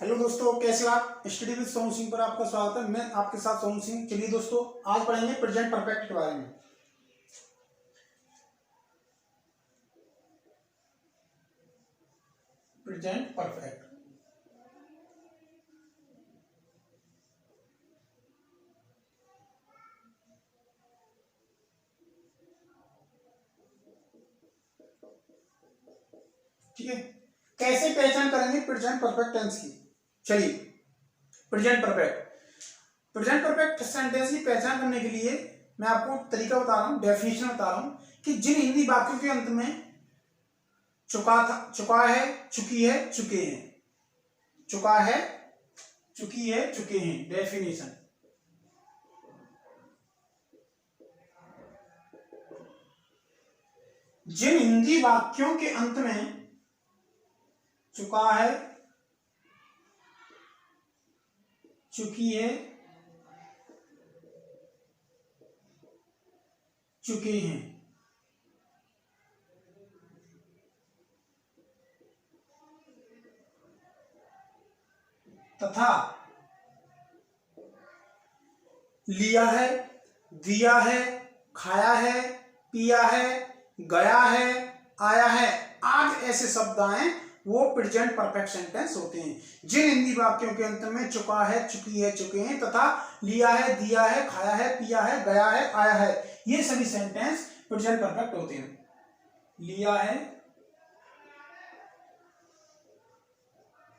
Hello दोस्तों, कैसे हो आप। स्टडी विद सोनू सिंह पर आपका स्वागत है। मैं आपके साथ सोनू सिंह। चलिए दोस्तों, आज पढ़ेंगे प्रेजेंट परफेक्ट के बारे में। प्रेजेंट परफेक्ट, ठीक है। कैसे पहचान करेंगे प्रेजेंट परफेक्ट टेंस की। चलिए, प्रेजेंट परफेक्ट सेंटेंस की पहचान करने के लिए मैं आपको तरीका बता रहा हूँ, डेफिनेशन बता रहा हूँ कि जिन हिंदी वाक्यों के अंत में चुका था, चुका है, चुकी है, चुके हैं, चुका है, चुकी है, चुके हैं। डेफिनेशन, जिन हिंदी वाक्यों के अंत में चुका है, चुकी है, चुके हैं तथा लिया है, दिया है, खाया है, पिया है, गया है, आया है, आज ऐसे शब्द आए वो प्रेजेंट परफेक्ट सेंटेंस होते हैं। जिन हिंदी वाक्यों के अंत में चुका है, चुकी है, चुके हैं तथा लिया है, दिया है, खाया है, पिया है, गया है, आया है, ये सभी सेंटेंस प्रेजेंट परफेक्ट होते हैं। लिया है,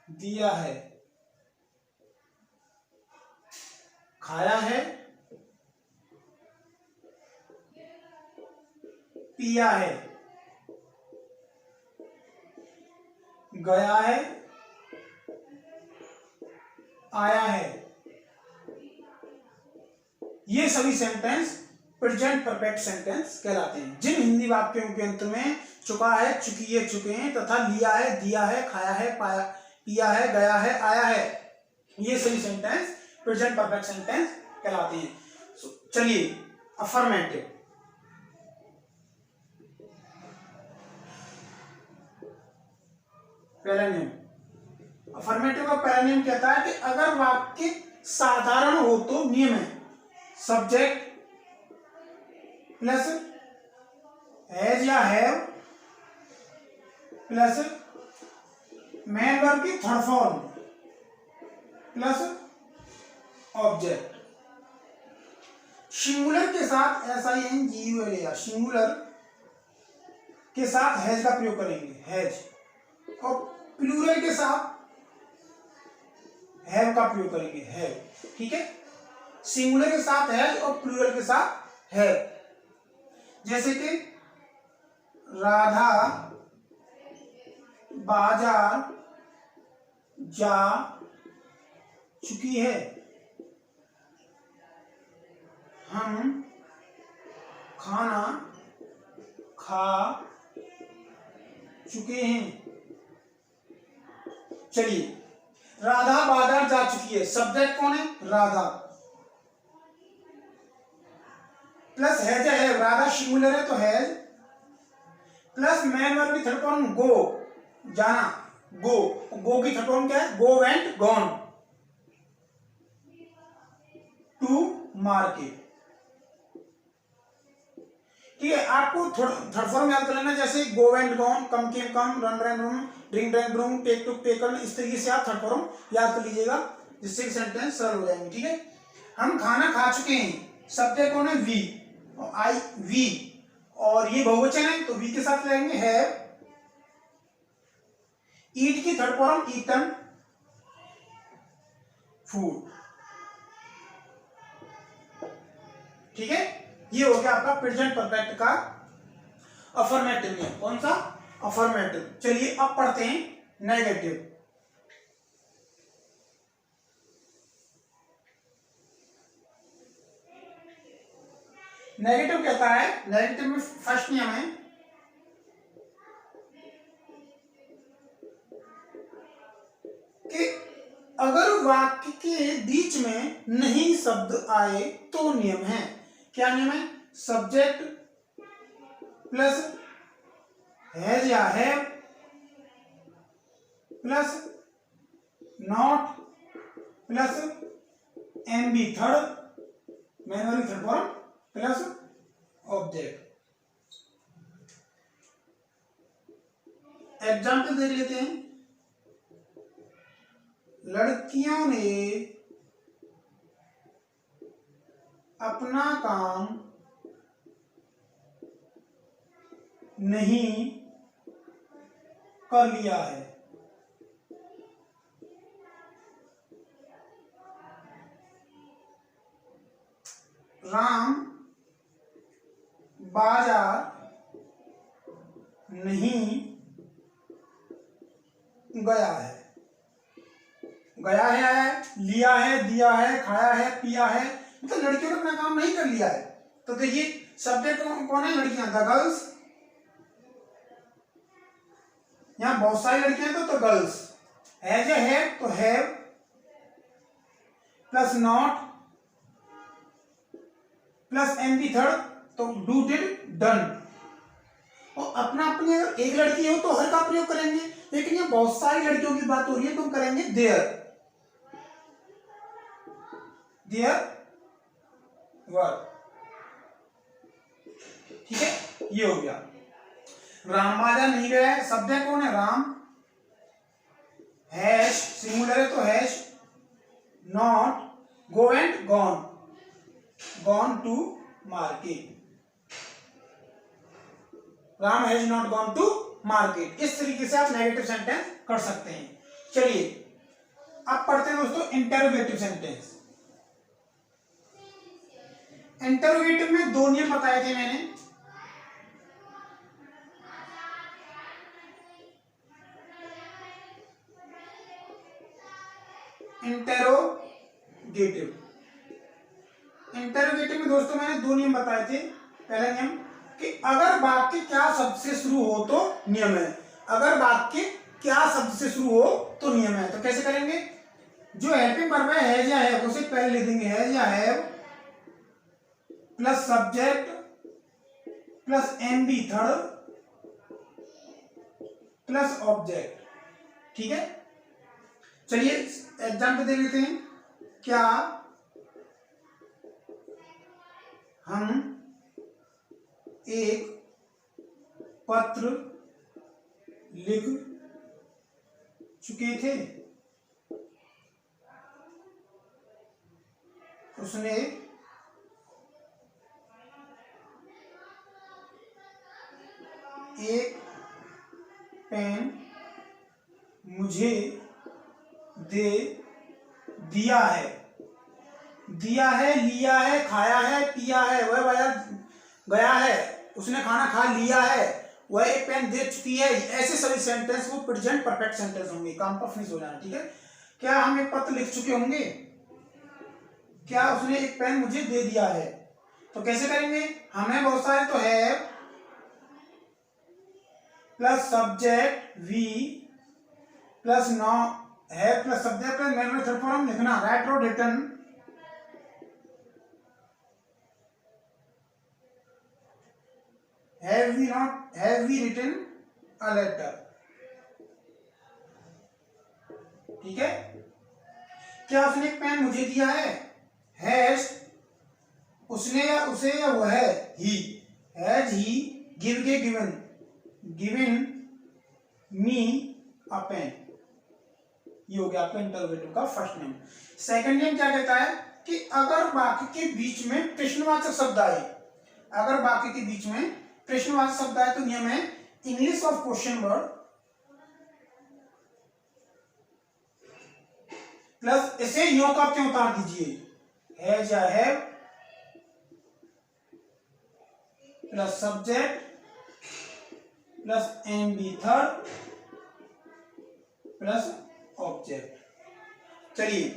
दिया है, खाया है, पिया है, गया है, आया है, ये सभी सेंटेंस प्रेजेंट परफेक्ट सेंटेंस कहलाते हैं। जिन हिंदी वाक्यों के अंत में चुका है, चुकी है, चुके हैं तथा लिया है, दिया है, खाया है, पिया है, गया है, आया है, ये सभी सेंटेंस प्रेजेंट परफेक्ट सेंटेंस कहलाते हैं। चलिए, अफर्मेटिव, पहला नियम। अफर्मेटिव का पहला नियम कहता है कि अगर वाक्य साधारण हो तो नियम है सब्जेक्ट प्लस हैज या हैव प्लस मेन वर्ब की third form plus object. Singular के साथ SINGULAR, सिंगुलर के साथ हैज का प्रयोग करेंगे, हैज, और प्लूरल के साथ हैव का प्रयोग करेंगे, हैव। ठीक है, सिंगुलर के साथ हैज और प्लूरल के साथ हैव। जैसे कि राधा बाजार जा चुकी है, हम खाना खा चुके हैं। चलिए, राधा बाजार जा चुकी है, सब्जेक्ट कौन है? राधा, प्लस हैज है, राधा सिंगुलर है तो हैज, प्लस मैन वर्ब की थर्ड फॉर्म गो, जाना, गो, गो की थर्ड फॉर्म क्या है? Go, went, gone, to market. ठीक है, आपको थर्ड फॉर्म याद कर लेना, जैसे go went gone, come came come, run run run, drink drink drink, take took taken, इस तरीके से आप थर्ड फॉर्म याद कर लीजिएगा, जिससे कि सेंटेंस सरल हो जाएंगे। ठीक है, हम खाना खा चुके हैं, सब्जेक्ट कौन है? वी, आई, वी, और ये बहुवचन है तो वी के साथ रहेंगे हैव। ईट की थर्ड फॉर्म ईटन, फूड। ठीक है, ये हो गया आपका प्रेजेंट परफेक्ट का अफर्मेटिव में। कौन सा? अफर्मेटिव। चलिए, अब पढ़ते हैं नेगेटिव। नेगेटिव कहता है, नेगेटिव में फर्स्ट नियम है कि अगर वाक्य के बीच में नहीं शब्द आए तो नियम है। क्या नियम है? सब्जेक्ट प्लस हैज या have plus not plus M B third manually third form plus object. Example देख लेते हैं। लड़कियों ने अपना काम नहीं कर लिया है। राम बाजार नहीं गया है। गया है, लिया है, दिया है, खाया है, पिया है, मतलब लड़कियों ने अपना काम नहीं कर लिया है। तो देखिए सब्जेक्ट कौन है? लड़कियां, द गर्ल्स। यहां बहुत सारी लड़कियां तो गर्ल्स। हैज या हैव तो have plus not plus M B third तो डू डिड डन। और अपना अपनी अगर एक लड़की हो तो हर का प्रयोग करेंगे, लेकिन ये बहुत सारी लड़कियों की बात हो रही है तो हम करेंगे देयर। There were. ठीक है, ये हो गया। राम बाजार नहीं गया है, सब्जेक्ट कौन है? राम। हैश सिंगुलर है तो has. Not go and gone, gone to market. Ram has not gone to market. इस तरीके से आप नेगेटिव सेंटेंस कर सकते हैं। चलिए अब पढ़ते हैं दोस्तों इंटरोगेटिव सेंटेंस। इंटरोगेटिव में दो नियम बताए थे मैंने। इंटरोगेटिव में दोस्तों मैंने दो नियम बताए थे। पहला नियम कि अगर वाक्य क्या शब्द से शुरू हो तो नियम है। अगर वाक्य क्या शब्द से शुरू हो तो नियम है। तो कैसे करेंगे? जो हेल्पिंग वर्ब है हैज या हैव उसे पहले लिख देंगे। हैज या have plus subject plus M B third plus object. ठीक है, चलिए एग्जाम्पल दे लेते हैं। क्या हम एक पत्र लिख चुके थे? उसने एक पेन मुझे दे दिया है। दिया है, लिया है, खाया है, पिया है, वह बाजार गया है, उसने खाना खा लिया है, वह एक पेन दे चुकी है। ऐसे सभी सेंटेंस वो प्रेजेंट परफेक्ट सेंटेंस होंगे। काम पर फिनिश हो जाना। ठीक है, क्या हम एक पत्र लिख चुके होंगे? क्या उसने एक पेन मुझे दे दिया है? तो कैसे करेंगे? हमें बहुत सारे तो है प्लस सब्जेक्ट वी प्लस नॉ है plus subject plus main third form लिखना। राइट और return have we written a letter? ठीक है, क्या उसने एक पेन मुझे दिया है? हैज उसने या उसे या वह है ही। हैज ही गिव के गिवन मी अ पेन। ये हो गया आपका इंटरोगेटिव का फर्स्ट नेम। सेकंड नेम क्या कहता है कि अगर वाक्य के बीच में प्रश्नवाचक शब्द आए, अगर वाक्य के बीच में प्रश्नवाचक शब्द आए तो नियम है English of question word plus इसे यो का क्यों उतार दीजिए। हैज या have plus subject plus M B third plus object. चलिए,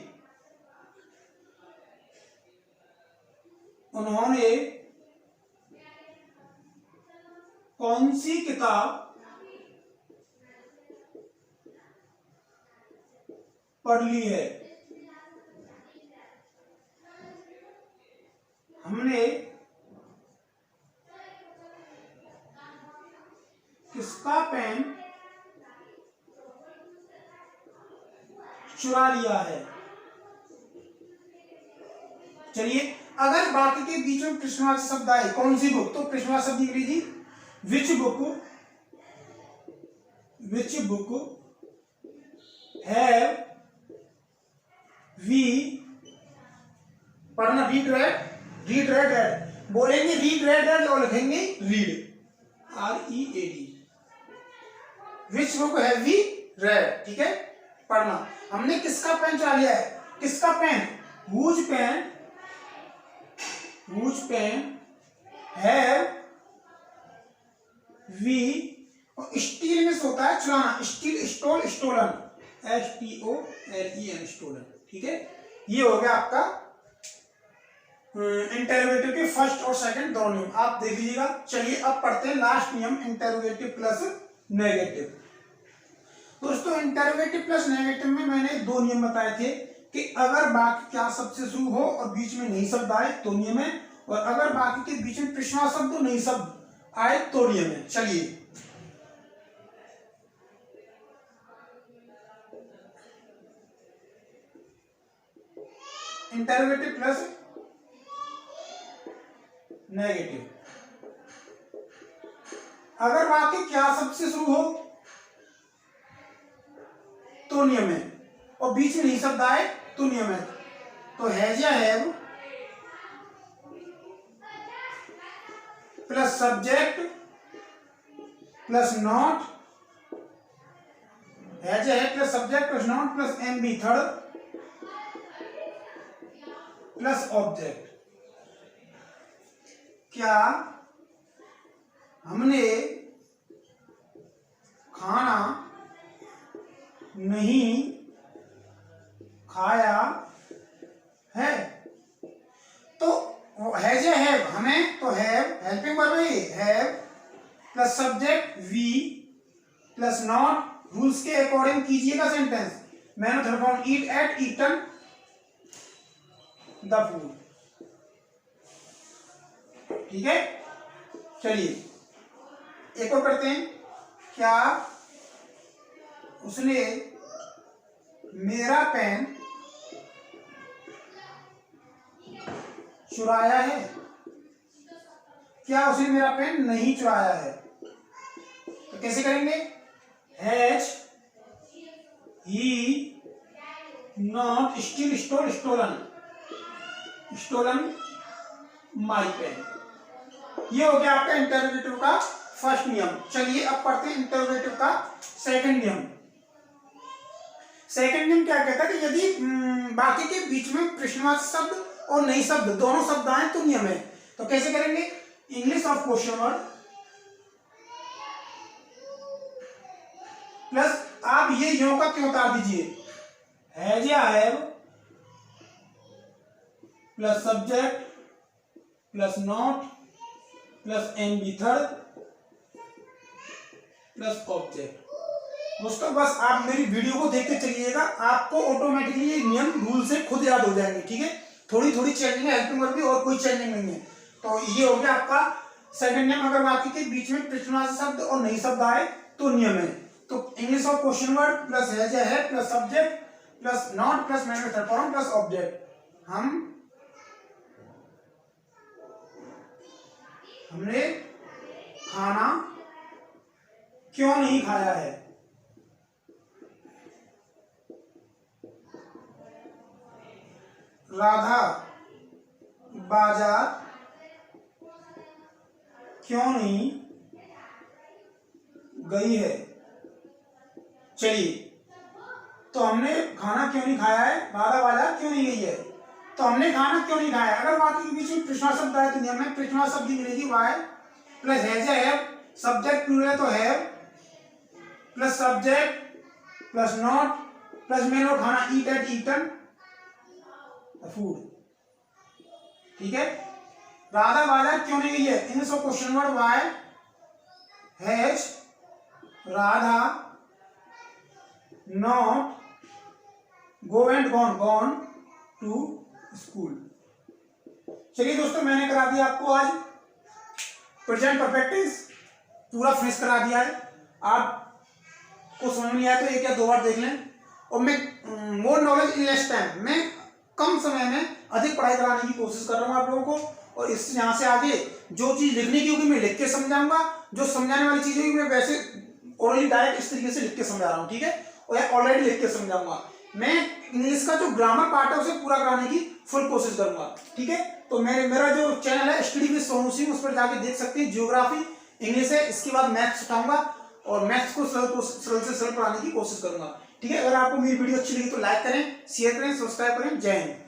उन्होंने कौन सी किताब पढ़ ली है? हमने किसका पेन चुरा लिया है। चलिए, अगर बाकी के बीच में प्रश्नवाची शब्द आए, कौन सी बुक, तो प्रश्नवाची शब्द लिख लीजिए, विच बुक हैव वी, पढ़ना, रीड रेड, बोलेंगे रीड रेड और लिखेंगे read, READ, which book have we read, ठीक है, पढ़ना। हमने किसका पेन चुरा लिया है, किसका pen, whose pen have we, और स्टील में होता है चुराना, स्टील, स्टोलन, STOLEN, स्टोलन, ठीक है। ये हो गया आपका इंटरोगेटिव के फर्स्ट और सेकंड दोनों नियम, आप देख लीजिएगा। चलिए अब पढ़ते हैं लास्ट नियम, इंटरोगेटिव प्लस नेगेटिव। दोस्तों, इंटरोगेटिव प्लस नेगेटिव में मैंने दो नियम बताए थे कि अगर बाकी क्या शब्द से शुरू हो और बीच में नहीं शब्द आए तो नियम है, और अगर बाकी के बीच में प्रश्नवाची शब्द नहीं शब्द आए तो नियम है। चलिए, इंटरोगेटिव प्लस नेगेटिव, अगर वाक्य क्या शब्द से शुरू हो तो नियम है, और बीच में नहीं शब्द आए तो नियम है। तो हैज या have plus subject plus not, has या have plus subject plus not plus MB third plus object. क्या हमने खाना नहीं खाया है, तो हैज या हैव, हमें तो हैव हेल्पिंग वर्ब है, have plus subject we plus not, rules के अकॉर्डिंग कीजिएगा सेंटेंस। मैंने third form, eat ate eaten the food, ठीक है। चलिए एक और करते हैं, क्या उसने मेरा पेन चुराया है, क्या उसने मेरा पेन नहीं चुराया है, तो कैसे करेंगे, has he not steal stolen my pen. ये हो गया आपका इंटरोगेटिव का फर्स्ट नियम। चलिए अब पढ़ते हैं इंटरोगेटिव का सेकंड नियम। सेकंड नियम क्या कहता है कि यदि बाकी के बीच में प्रश्नवाची शब्द और नई शब्द दोनों शब्द आए तो नियम है। तो कैसे करेंगे, English of question word plus, आप ये यो का क्यों उतार दीजिए, हैज या have plus subject plus not plus MB third plus object. दोस्तों बस आप मेरी वीडियो को देखते चलिएगा, आपको ऑटोमेटिकली ये नियम रूल से खुद याद हो जाएंगे, ठीक है। थोड़ी थोड़ी चेंजिंग है, हेल्पिंग वर्ब भी, और कोई चेंजिंग नहीं है। तो ये हो गया आपका सेकंड नियम, अगर बाकी के बीच में प्रश्नवाची शब्द और नई शब्द आए तो नियम है। तो English of question word plus has या have plus subject plus not plus main third form plus object. हमने खाना क्यों नहीं खाया है, राधा बाजार क्यों नहीं गई है। चलिए, तो हमने खाना क्यों नहीं खाया है, राधा बाजार क्यों नहीं गई है, तो हमने खाना क्यों नहीं खाया। अगर बाकी के बीच में प्रश्नवाची शब्द आए तो नियम है, प्रश्नवाची शब्द मिलेगी वाई प्लस हैज या हैव, सब्जेक्ट प्लूरल है तो have plus subject plus not plus main और खाना, ईट एट ईटन फूड, ठीक है। राधा बाजार क्यों नहीं गई है, English of question word why has Radha not go and gone to school. चलिए दोस्तों, मैंने करा दिया आपको आज प्रेजेंट परफेक्ट टेंस पूरा फिनिश करा दिया है। आपको समझ नहीं आया तो एक या दो बार देख लें, और मैं more knowledge in less time, मैं कम समय में अधिक पढ़ाई कराने की कोशिश कर रहा हूँ आप लोगों को। और इस यहाँ से आगे जो चीज़ लिखने की होगी मैं लिख के समझाऊंगा, जो समझाने वाली चीज़ होगी मैं वैसे ऑलरेडी डायरेक्ट इस तरीके से लिख के समझा रहा हूँ, ठीक है, और ऑलरेडी लिख के समझाऊंगा। मैं इंग्लिश का जो ग्रामर पार्ट है उसे पूरा कराने की फुल कोशिश करूंगा, ठीक है। तो मेरा जो चैनल है स्टडी विद सोनू सिंह, उस पर जाके देख सकते हैं। जियोग्राफी इंग्लिश है, इसके बाद मैथ्स उठाऊंगा और मैथ्स को सरल से सरल पढ़ाने की कोशिश करूंगा, ठीक है। अगर आपको मेरी वीडियो अच्छी लगी तो लाइक करें, शेयर करें, सब्सक्राइब करें। जय हिंद।